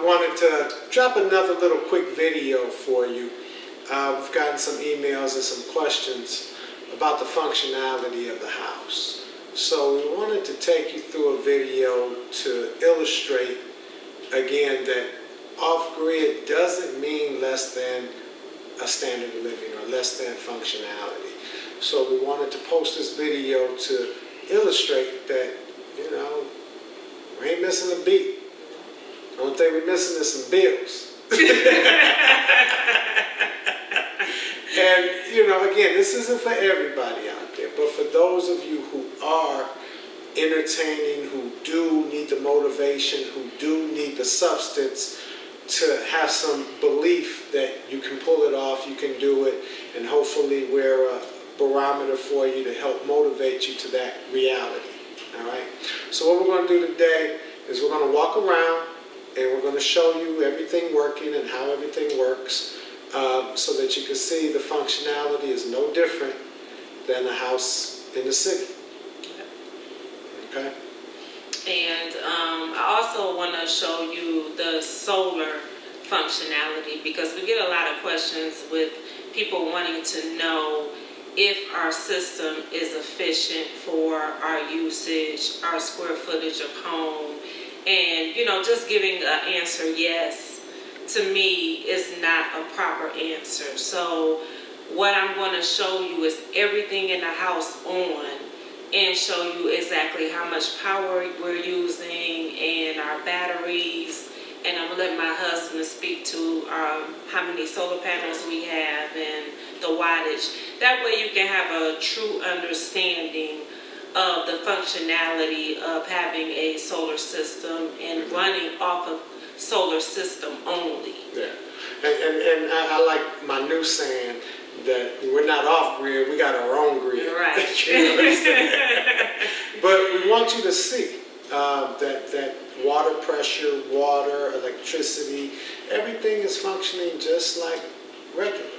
wanted to drop another little quick video for you. We've gotten some emails and some questions about the functionality of the house. So we wanted to take you through a video to illustrate again that off-grid doesn't mean less than a standard of living or less than functionality. So we wanted to post this video to illustrate that, you know, we ain't missing a beat. The only thing we're missing is some bills. And, you know, again, this isn't for everybody out there, but for those of you who are entertaining, who do need the motivation, who do need the substance to have some belief that you can pull it off, you can do it, and hopefully we're a barometer for you to help motivate you to that reality. All right? So what we're going to do today is we're going to walk around and we're going to show you everything working and how everything works so that you can see the functionality is no different than a house in the city. Okay? And I also want to show you the solar functionality because we get a lot of questions with people wanting to know if our system is efficient for our usage, our square footage of home. And, you know, just giving an answer yes to me is not a proper answer. So what I'm going to show you is everything in the house on and show you exactly how much power we're using and our batteries. And I'm going to let my husband speak to how many solar panels we have and the wattage. That way you can have a true understanding of the functionality of having a solar system and running off of solar system only. Yeah, and I like my new saying that we're not off-grid, we got our own grid. Right. You know what I'm saying? But we want you to see that water pressure, water, electricity, everything is functioning just like regular.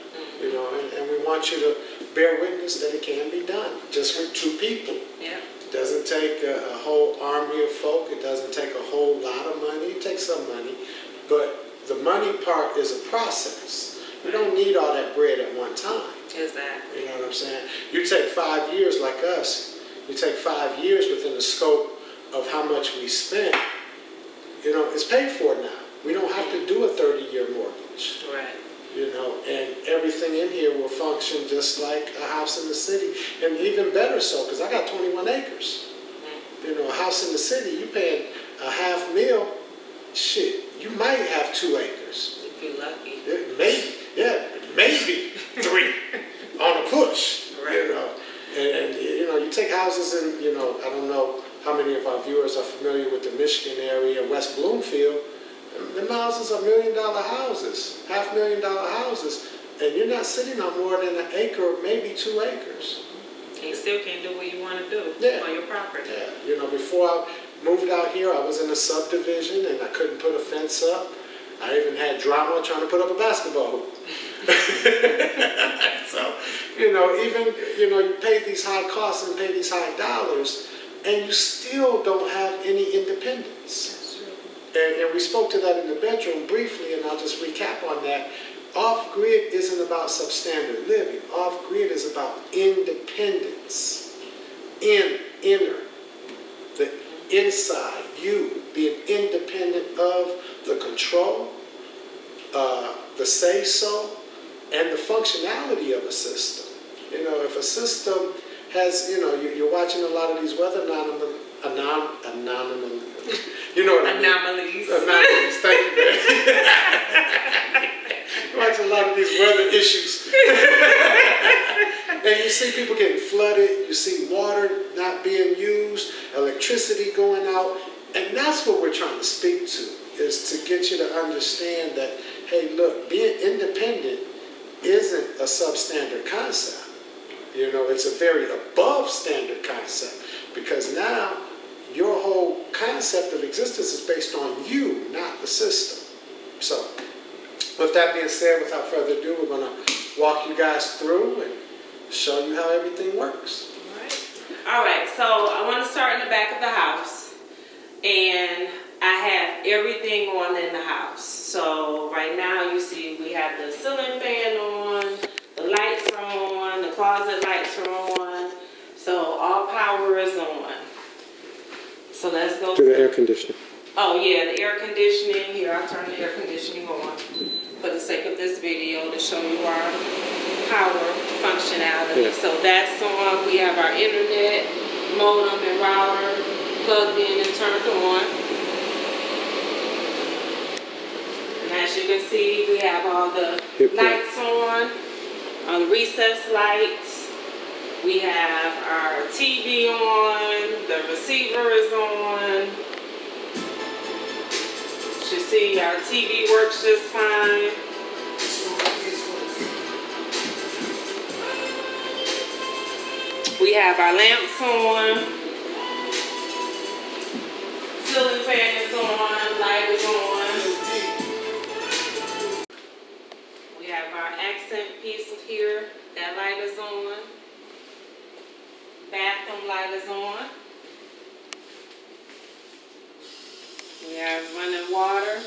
You know, and we want you to bear witness that it can be done just with two people. Yeah. It doesn't take a whole army of folk. It doesn't take a whole lot of money. It takes some money, but the money part is a process. You don't need all that bread at one time. Exactly. You know what I'm saying? You take 5 years like us. You take 5 years within the scope of how much we spend. You know, it's paid for now. We don't have to do a 30-year mortgage. Right. You know, and everything in here will function just like a house in the city, and even better so, because I got 21 acres. You know, a house in the city, you paying $500,000, shit, you might have 2 acres. If you're lucky. Maybe 3 on a push. Right. You know, and you know, you take houses in, you know, I don't know how many of our viewers are familiar with the Michigan area, West Bloomfield. Them houses are $1 million houses, $500,000 houses, and you're not sitting on more than an acre, maybe 2 acres. And you still can't do what you want to do on your property. Yeah, you know, before I moved out here, I was in a subdivision and I couldn't put a fence up. I even had drama trying to put up a basketball hoop. So, you know, even, you know, you pay these high costs and pay these high dollars, and you still don't have any independence. And we spoke to that in the bedroom briefly, and I'll just recap on that. Off-grid isn't about substandard living. Off-grid is about independence. Inner. The inside, you being independent of the control, the say-so, and the functionality of a system. You know, if a system has, you know, you're watching a lot of these weather anomalies. You know what I mean? Anomalies, thank you, man. You watch a lot of these weather issues. And you see people getting flooded, you see water not being used, electricity going out, and that's what we're trying to speak to, is to get you to understand that, hey, look, being independent isn't a substandard concept. You know, it's a very above standard concept, because now your whole concept of existence is based on you, not the system. So, with that being said, without further ado, we're going to walk you guys through and show you how everything works. All right, so I want to start in the back of the house, and I I have everything on in the house. So right now you see we have the ceiling fan on, the lights are on, the closet lights are on. So all power is on. So let's go To the air conditioner. Oh yeah, the air conditioning. Here, I'll turn the air conditioning on for the sake of this video to show you our power functionality. Yeah. So that's on. We have our internet, modem, and router plugged in and turned on. And as you can see, we have all the lights on, all the recessed lights. We have our TV on, the receiver is on. You see our TV works just fine. We have our lamps on. Ceiling fan is on, light is on. We have our accent piece here, that light is on. Bathroom light is on. We have running water,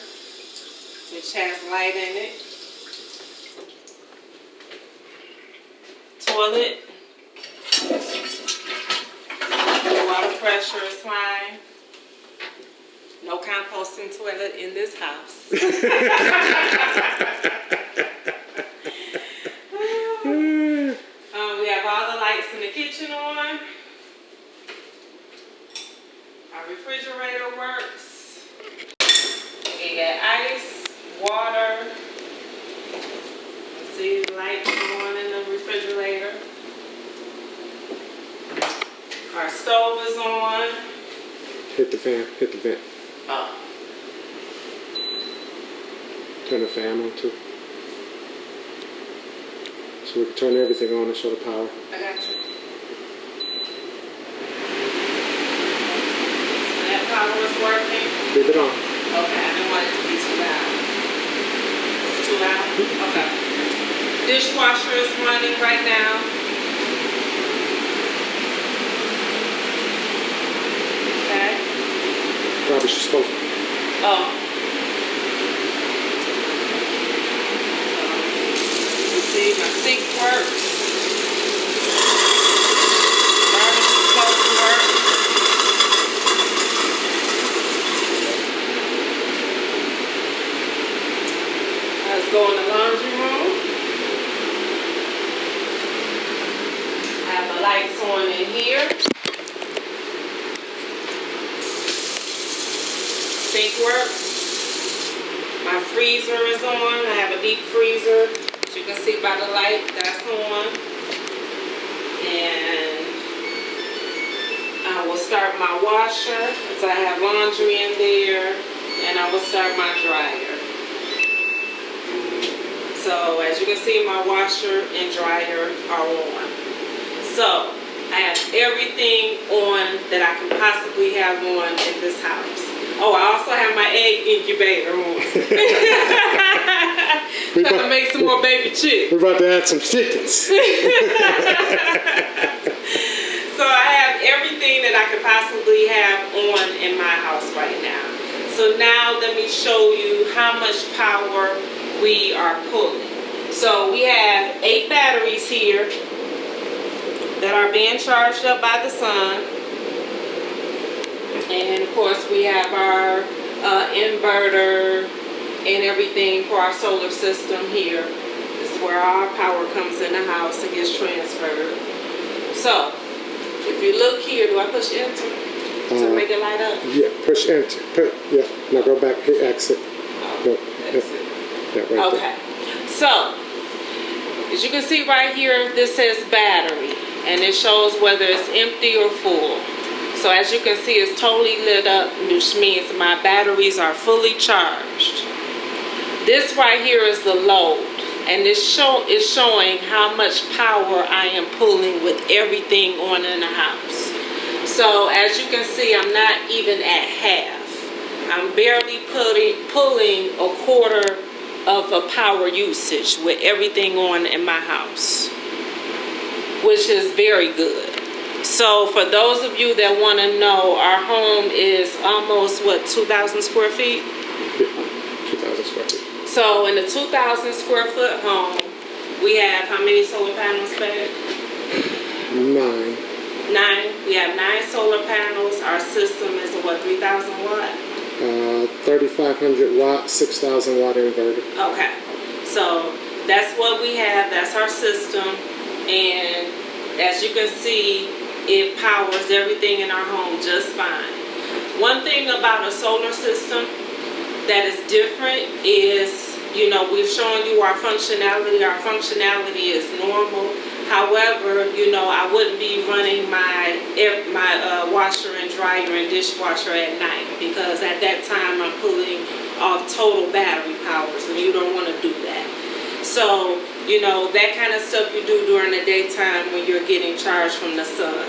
which has light in it. Toilet. The water pressure is fine. No composting toilet in this house. We have all the lights in the kitchen on. Our refrigerator works. We got ice, water. See the lights on in the refrigerator. Our stove is on. Hit the fan, hit the vent. Oh, Turn the fan on too. So we can turn everything on and show the power. I got you. So that power is working. Leave it on. Okay, I didn't want it to be too loud. It's too loud? Okay. Dishwasher is running right now. Okay. Garbage disposal. Oh. You see, my sink works. Garbage disposal works. Let's go in the laundry room. I have the lights on in here. Sink works. My freezer is on. I have a deep freezer. As you can see by the light, that's on. And I will start my washer, because I have laundry in there. And I will start my dryer. So as you can see, my washer and dryer are on. So I have everything on that I can possibly have on in this house. Oh, I also have my egg incubator on. Trying to make some more baby chicks. We're about to add some chickens. So I have everything that I could possibly have on in my house right now. So now let me show you how much power we are pulling. So we have 8 batteries here that are being charged up by the sun. And of course we have our inverter and everything for our solar system here. This is where our power comes in the house and gets transferred. So if you look here, do I push enter to make it light up? Yeah, push enter. Yeah, now go back, hit exit. No, Exit. yeah, right Okay, so as you can see right here, this says battery, and it shows whether it's empty or full. So as you can see, it's totally lit up, which means my batteries are fully charged. This right here is the load, and this is showing how much power I am pulling with everything on in the house. So as you can see, I'm not even at half. I'm barely pulling a quarter of a power usage with everything on in my house, which is very good. So for those of you that want to know, our home is almost, what, 2,000 square feet? Yeah, 2,000 square feet. So in the 2,000 square foot home, we have how many solar panels, babe? 9. 9. We have 9 solar panels. Our system is a, what, 3,000 watt? 3,500 watt, 6,000 watt inverter. Okay. So that's what we have. That's our system. And as you can see, it powers everything in our home just fine. One thing about a solar system that is different is, you know, we've shown you our functionality. Our functionality is normal. However, you know, I wouldn't be running my washer and dryer and dishwasher at night, because at that time I'm pulling off total battery power, so you don't want to do that. So, you know, that kind of stuff you do during the daytime when you're getting charged from the sun.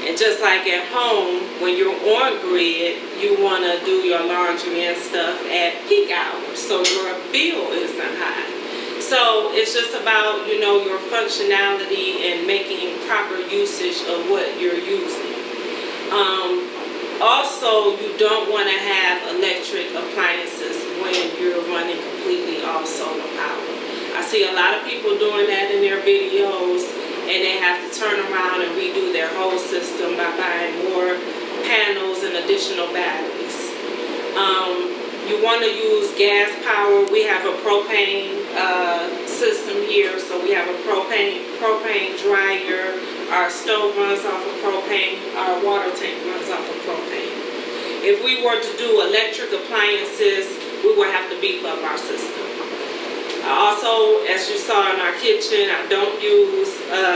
And just like at home, when you're on grid, you want to do your laundry and stuff at peak hours, so your bill isn't high. So it's just about, you know, your functionality and making proper usage of what you're using. Also, you don't want to have electric appliances when you're running completely off solar power. I see a lot of people doing that in their videos, and they have to turn around and redo their whole system by buying more panels and additional batteries. You want to use gas power. We have a propane system here, so we have a propane dryer. Our stove runs off of propane. Our water tank runs off of propane. If we were to do electric appliances, we would have to beef up our system. Also, as you saw in our kitchen, I don't use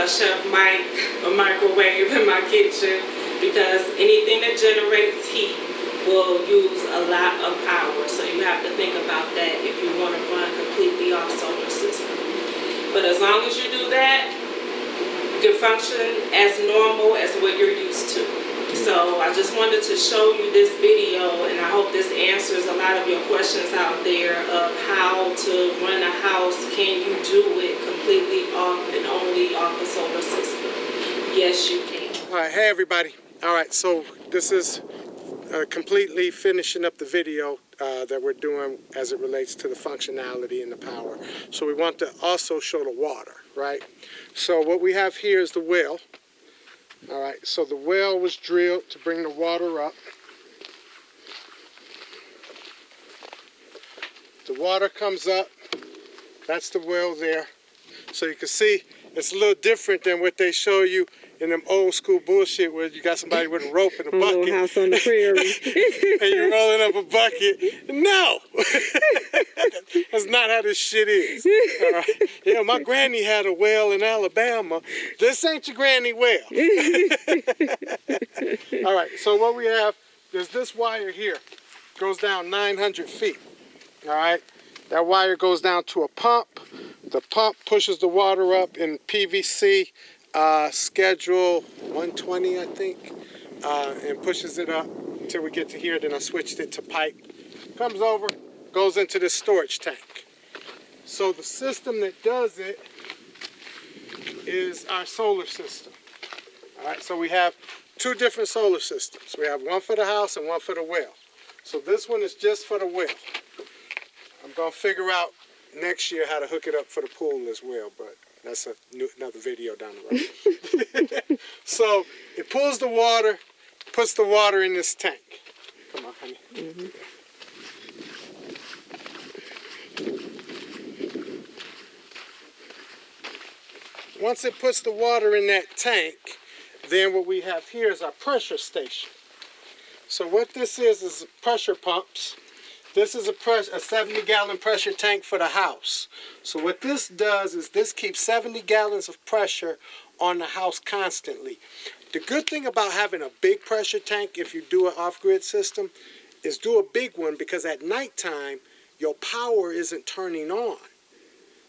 Chef Mike or microwave in my kitchen, because anything that generates heat will use a lot of power. So you have to think about that if you want to run completely off solar system. But as long as you do that, you can function as normal as what you're used to. So I just wanted to show you this video, and I hope this answers a lot of your questions out there of how to run a house. Can you do it completely off and only off a solar system? Yes, you can. All right, hey everybody. All right, so this is completely finishing up the video that we're doing as it relates to the functionality and the power. So we want to also show the water, right? So what we have here is the well. All right, so the well was drilled to bring the water up. The water comes up. That's the well there. So you can see it's a little different than what they show you in them old school bullshit where you got somebody with a rope and a bucket. Little house on the prairie. And you're rolling up a bucket. No! That's not how this shit is. All right? Yeah, my granny had a well in Alabama. This ain't your granny well. All right, so what we have is this wire here. Goes down 900 feet. All right? That wire goes down to a pump. The pump pushes the water up in PVC schedule 120, I think, and pushes it up until we get to here. Then I switched it to pipe. Comes over, goes into this storage tank. So the system that does it is our solar system. All right, so we have two different solar systems. We have one for the house and one for the well. So this one is just for the well. I'm going to figure out next year how to hook it up for the pool as well, but that's another video down the road. So it pulls the water, puts the water in this tank. Come on, honey. Mm-hmm. Once it puts the water in that tank, then what we have here is our pressure station. So what this is pressure pumps. This is a 70-gallon pressure tank for the house. So what this does is this keeps 70 gallons of pressure on the house constantly. The good thing about having a big pressure tank, if you do an off-grid system, is do a big one, because at nighttime, your power isn't turning on.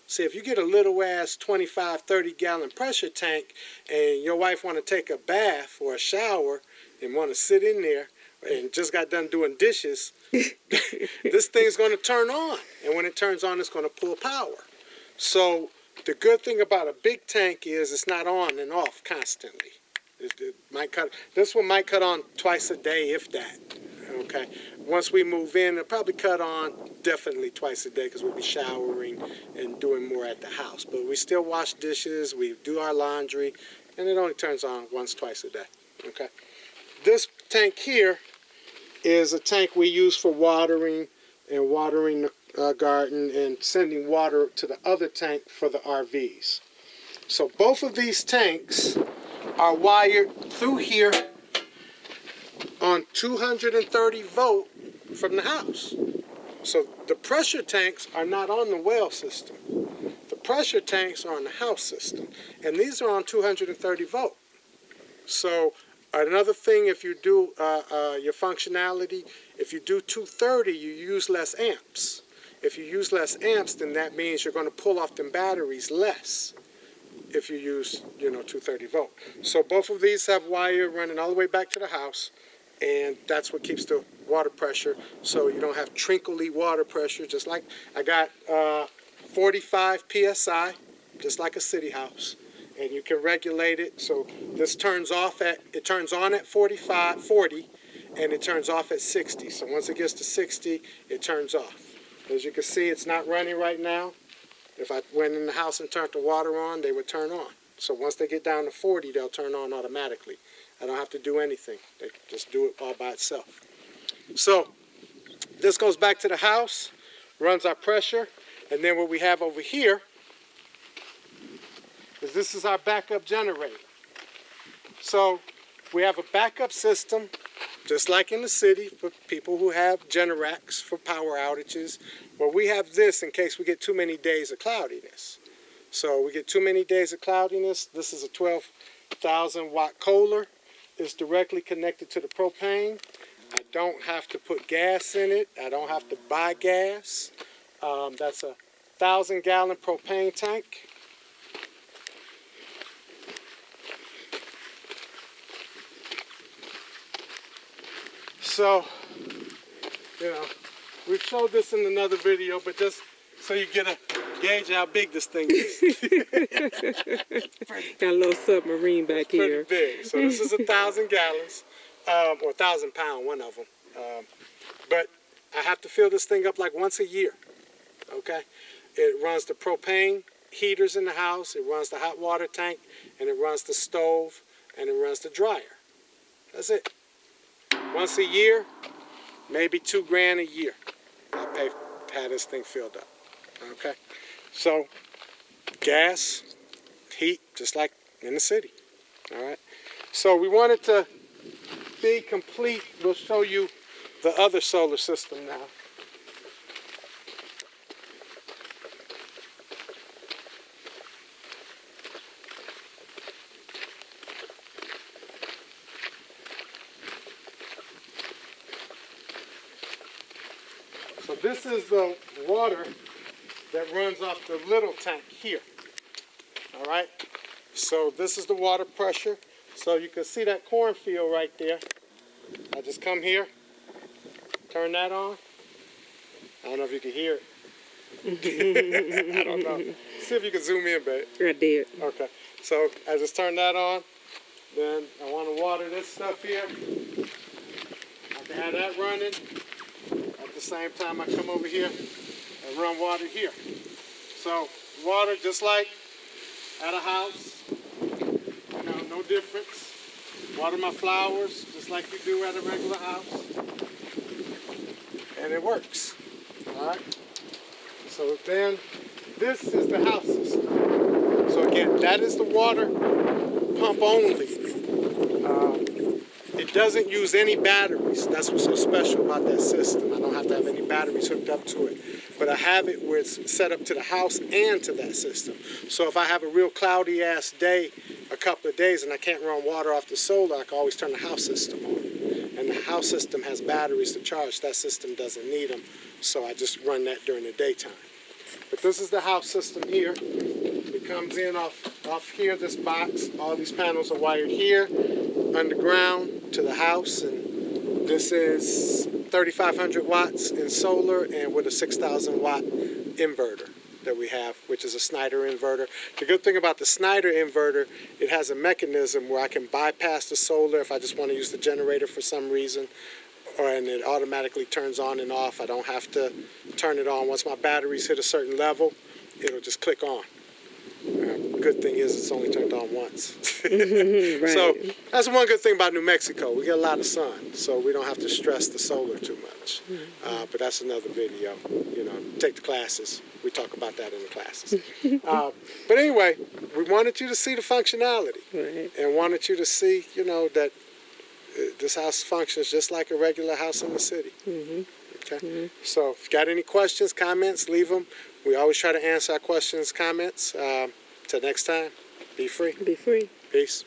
See, if you get a little ass 25, 30-gallon pressure tank and your wife want to take a bath or a shower and want to sit in there and just got done doing dishes, this thing's going to turn on. And when it turns on, it's going to pull power. So the good thing about a big tank is it's not on and off constantly. It might cut. This one might cut on twice a day, if that. Okay. Once we move in, it'll probably cut on definitely twice a day because we'll be showering and doing more at the house. But we still wash dishes, we do our laundry, and it only turns on once, twice a day. Okay. This tank here is a tank we use for watering and watering the garden and sending water to the other tank for the RVs. So both of these tanks are wired through here on 230 volt from the house. So the pressure tanks are not on the well system. The pressure tanks are on the house system. And these are on 230 volt. So another thing, if you do your functionality, if you do 230, you use less amps. If you use less amps, then that means you're going to pull off them batteries less if you use, 230 volt. So both of these have wire running all the way back to the house, and that's what keeps the water pressure, so you don't have trickly water pressure, just like I got 45 PSI, just like a city house. And you can regulate it, so this turns on at 40, and it turns off at 60. So once it gets to 60, it turns off. As you can see, it's not running right now. If I went in the house and turned the water on, they would turn on. So once they get down to 40, they'll turn on automatically. I don't have to do anything. They just do it all by itself. So this goes back to the house, runs our pressure, and then what we have over here is this is our backup generator. So we have a backup system, just like in the city, for people who have Generacs for power outages. Well, we have this in case we get too many days of cloudiness. So we get too many days of cloudiness. This is a 12,000 watt Kohler. It's directly connected to the propane. I don't have to put gas in it. I don't have to buy gas. That's a 1,000-gallon propane tank. So, we've showed this in another video, but just so you get a gauge how big this thing is. Got a little submarine back here. Pretty big. So this is 1,000 gallons, or 1,000 pound, one of them. But I have to fill this thing up like once a year. Okay? It runs the propane heaters in the house, it runs the hot water tank, and it runs the stove, and it runs the dryer. That's it. Once a year, maybe $2,000 a year. I have this thing filled up. Okay, so gas, heat, just like in the city. All right. So we wanted to be complete. We'll show you the other solar system now. So this is the water that runs off the little tank here. All right. So this is the water pressure. So you can see that cornfield right there. I just come here, turn that on. I don't know if you can hear it. I don't know. See if you can zoom in, babe. I did. Okay. So I just turn that on. Then I want to water this stuff here. I can have that running. At the same time, I come over here and run water here. So water just like at a house, no difference. Water my flowers just like you do at a regular house. And it works, all right? So then this is the house system. So again, that is the water pump only. It doesn't use any batteries. That's what's so special about that system. I don't have to have any batteries hooked up to it. But I have it where it's set up to the house and to that system. So if I have a real cloudy ass day, a couple of days, and I can't run water off the solar, I can always turn the house system on. And the house system has batteries to charge. That system doesn't need them. So I just run that during the daytime. But this is the house system here. It comes in off here, this box. All these panels are wired here, underground to the house. And this is 3,500 watts in solar and with a 6,000 watt inverter that we have, which is a Snyder inverter. The good thing about the Snyder inverter, it has a mechanism where I can bypass the solar if I just want to use the generator for some reason, and it automatically turns on and off. I don't have to turn it on. Once my batteries hit a certain level, it'll just click on. Good thing is it's only turned on once. Right. So that's one good thing about New Mexico. We get a lot of sun, so we don't have to stress the solar too much. But that's another video. You know, take the classes. We talk about that in the classes. But anyway, we wanted you to see the functionality, Right. and wanted you to see, you know, that this house functions just like a regular house in the city. Okay. So if you got any questions, comments, leave them. We always try to answer our questions, comments. Till next time, be free. Be free. Peace.